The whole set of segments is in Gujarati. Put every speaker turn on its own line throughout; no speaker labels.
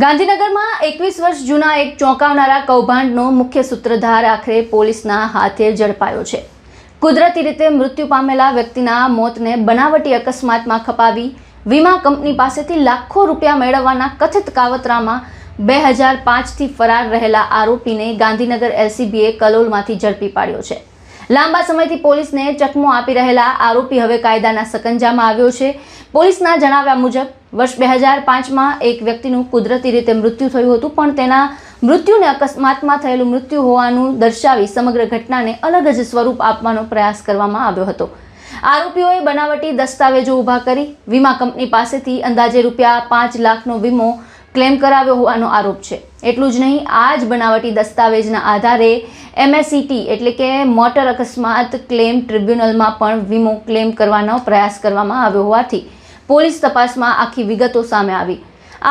ગાંધીનગરમાં 21 વર્ષ જૂના એક ચોંકાવનારા કૌભાંડનો મુખ્ય સૂત્રધાર આખરે પોલીસના હાથે ઝડપાયો છે। કુદરતી રીતે મૃત્યુ પામેલા વ્યક્તિના મોતને બનાવટી અકસ્માતમાં ખપાવી વીમા કંપની પાસેથી લાખો રૂપિયા મેળવવાના કથિત કાવતરામાં 2005થી ફરાર રહેલા આરોપીને ગાંધીનગર એલસીબીએ કલોલમાંથી ઝડપી પાડ્યો છે। લાંબા સમયથી પોલીસને ચકમો આપી રહેલા આરોપી હવે કાયદાના સકંજામાં આવ્યો છે। પોલીસના જણાવ્યા મુજબ વર્ષ 2005માં એક વ્યક્તિનું કુદરતી રીતે મૃત્યુ થયું હતું, પણ તેના મૃત્યુને અકસ્માતમાં થયેલું મૃત્યુ હોવાનું દર્શાવી સમગ્ર ઘટનાને અલગ જ સ્વરૂપ આપવાનો પ્રયાસ કરવામાં આવ્યો હતો। આરોપીઓએ બનાવટી દસ્તાવેજો ઊભા કરી વીમા કંપની પાસેથી અંદાજે રૂપિયા 5 લાખનો વીમો ક્લેમ કરાવ્યો હોવાનો આરોપ છે। એટલું જ નહીં, આ જ બનાવટી દસ્તાવેજના આધારે MSET એટલે કે મોટર અકસ્માત ક્લેમ ટ્રિબ્યુનલમાં પણ વીમો ક્લેમ કરવાનો પ્રયાસ કરવામાં આવ્યો હોવાથી પોલીસ તપાસમાં આખી વિગતો સામે આવી।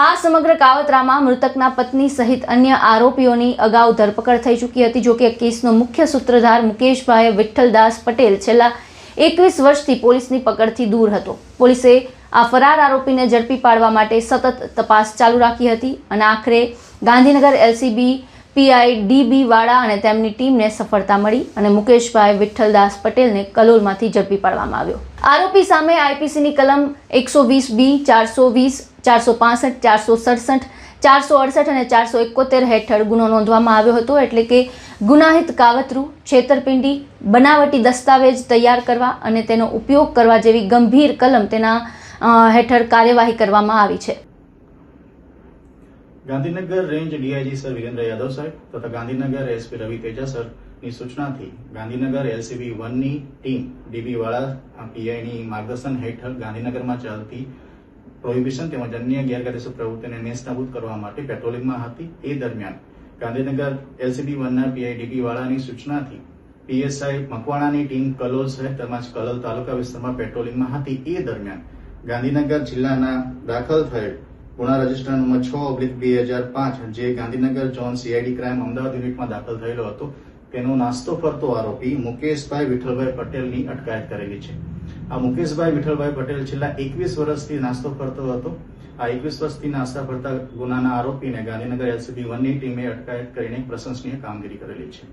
આ સમગ્ર કાવતરામાં મૃતકના પત્ની સહિત અન્ય આરોપીઓની અગાઉ ધરપકડ થઈ ચૂકી હતી। જોકે કેસનો મુખ્ય સૂત્રધાર મુકેશભાઈ વિઠ્ઠલદાસ પટેલ છેલ્લા 21 વર્ષથી પોલીસની પકડથી દૂર હતો। પોલીસે આ ફરાર આરોપીને ઝડપી પાડવા માટે સતત તપાસ ચાલુ રાખી હતી અને આખરે ગાંધીનગર એલસીબી પીઆઈ ડીબી વાળા અને તેમની ટીમને સફળતા મળી અને મુકેશભાઈ વિઠ્ઠલદાસ પટેલને કલોલમાંથી ઝડપી પાડવામાં આવ્યો। આરોપી સામે આઈપીસીની કલમ 120B, 420, 465, 467, 468 અને 471 હેઠળ ગુનો નોંધવામાં આવ્યો હતો। એટલે કે ગુનાહિત કાવતરું, છેતરપિંડી, બનાવટી દસ્તાવેજ તૈયાર કરવા અને તેનો ઉપયોગ કરવા જેવી ગંભીર કલમ તેના હેઠળ કાર્યવાહી કરવામાં આવી છે।
Gandhinagar range DIG sir Virendra Yadav સાહેબ તથા ગાંધીનગર એસપી રવિ તેજા સરની સૂચનાથી ગાંધીનગર એલસીબી 1ની ટીમ ડીબી વાળા પીઆઈની માર્ગદર્શન હેઠળ ગાંધીનગરમાં ચાલતી પ્રોહિબિશન તેમજ અન્ય ગેરકાયદેસર પ્રવૃત્તિને નેસ્તનાબૂદ કરવા માટે પેટ્રોલિંગમાં હતી। એ દરમિયાન ગાંધીનગર એલસીબી 1ના પીઆઈ ડીબી વાળાની સૂચનાથી પીએસઆઈ મકવાણાની ટીમ કલોલ શહેર તેમજ કલોલ તાલુકા વિસ્તારમાં પેટ્રોલિંગમાં હતી। એ દરમિયાન ગાંધીનગર જિલ્લાના દાખલ થયેલ ગુના રજિસ્ટર નંબર 6/2005 જે Gandhinagar zone CID crime Ahmedabad યુનિટમાં દાખલ થયેલો હતો, તેનો નાસ્તો ફરતો આરોપી મુકેશભાઈ વિઠ્ઠલભાઈ પટેલની અટકાયત કરેલી છે। આ મુકેશભાઈ વિઠ્ઠલભાઈ પટેલ છેલ્લા 21 વર્ષથી નાસ્તો ફરતો હતો। આ 21 વર્ષથી નાસ્તા ફરતા ગુનાના આરોપીને ગાંધીનગર એલસીબી 1ની ટીમે અટકાયત કરીને પ્રશંસનીય કામગીરી કરેલી છે।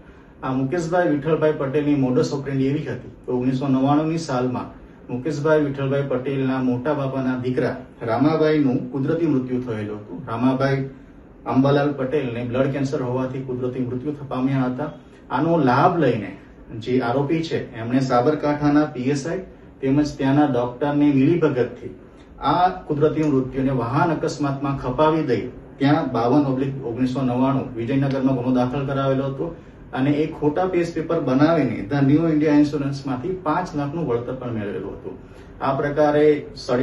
આ મુકેશભાઈ વિઠ્ઠલભાઈ પટેલની મોડસ ઓપરેન્ડી એવી હતી કે 1999ની સાલમાં મુકેશભાઈ વિઠ્ઠલભાઈ પટેલના મોટા બાપાના દીકરા રામાભાઈનું કુદરતી મૃત્યુ થયેલું હતું। રામાભાઈ અંબાલાલ પટેલને બ્લડ કેન્સર હોવાથી કુદરતી મૃત્યુ પામ્યા હતા। આનો લાભ લઈને જે આરોપી છે એમણે સાબરકાંઠાના પીએસઆઈ તેમજ ત્યાંના ડોક્ટરની મિલીભગતથી આ કુદરતી મૃત્યુને વાહન અકસ્માતમાં ખપાવી દઈ ત્યાં 52/1999 વિજયનગરમાં ગુનો દાખલ કરાવેલો હતો અને એક ખોટા પેજ પેપર બનાવીને ધ ન્યૂ ઇન્ડિયા ઇન્સ્યોરન્સમાંથી 5 લાખનું વળતર પણ મેળવેલું હતું। આ પ્રકારે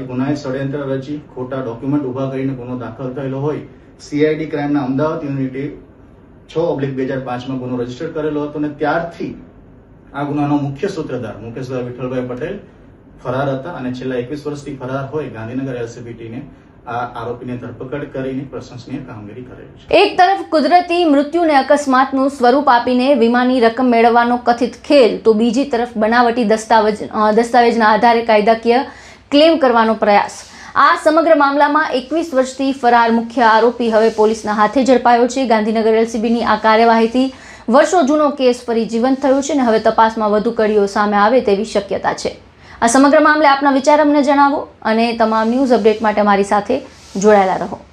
ગુનાહિત ષડયંત્ર રચી ખોટા ડોક્યુમેન્ટ ઉભા કરીને ગુનો દાખલ થયેલો હોય સીઆઈડી ક્રાઇમના અમદાવાદ યુનિટે 6/2005માં ગુનો રજીસ્ટર કરેલો હતો અને ત્યારથી આ ગુનાનો મુખ્ય સૂત્રધાર મુકેશભાઈ વિઠ્ઠલભાઈ પટેલ ફરાર હતા અને છેલ્લા 21 વર્ષથી ફરાર હોય ગાંધીનગર એલસીબી ટીમે આ આરોપીને ધરપકડ કરીને પ્રશંસનીય કામગીરી કરેલી છે।
એક તરફ કુદરતી મૃત્યુને અકસ્માતનું સ્વરૂપ આપીને વીમાની રકમ મેળવવાનો કથિત ખેલ, તો બીજી તરફ બનાવટી દસ્તાવેજના આધારે કાયદાકીય ક્લેમ કરવાનો પ્રયાસ। આ સમગ્ર મામલામાં 21 વર્ષથી ફરાર મુખ્ય આરોપી હવે પોલીસના હાથે ઝડપાયો છે। ગાંધીનગર એલસીબીની આ કાર્યવાહીથી વર્ષો જૂનો કેસ ફરી જીવંત થયો છે અને હવે તપાસમાં વધુ કડીઓ સામે આવે તેવી શક્યતા છે। આ સમગ્ર મામલે આપના વિચાર અમને જણાવો અને તમામ ન્યૂઝ અપડેટ માટે મારી સાથે જોડાયેલા રહો।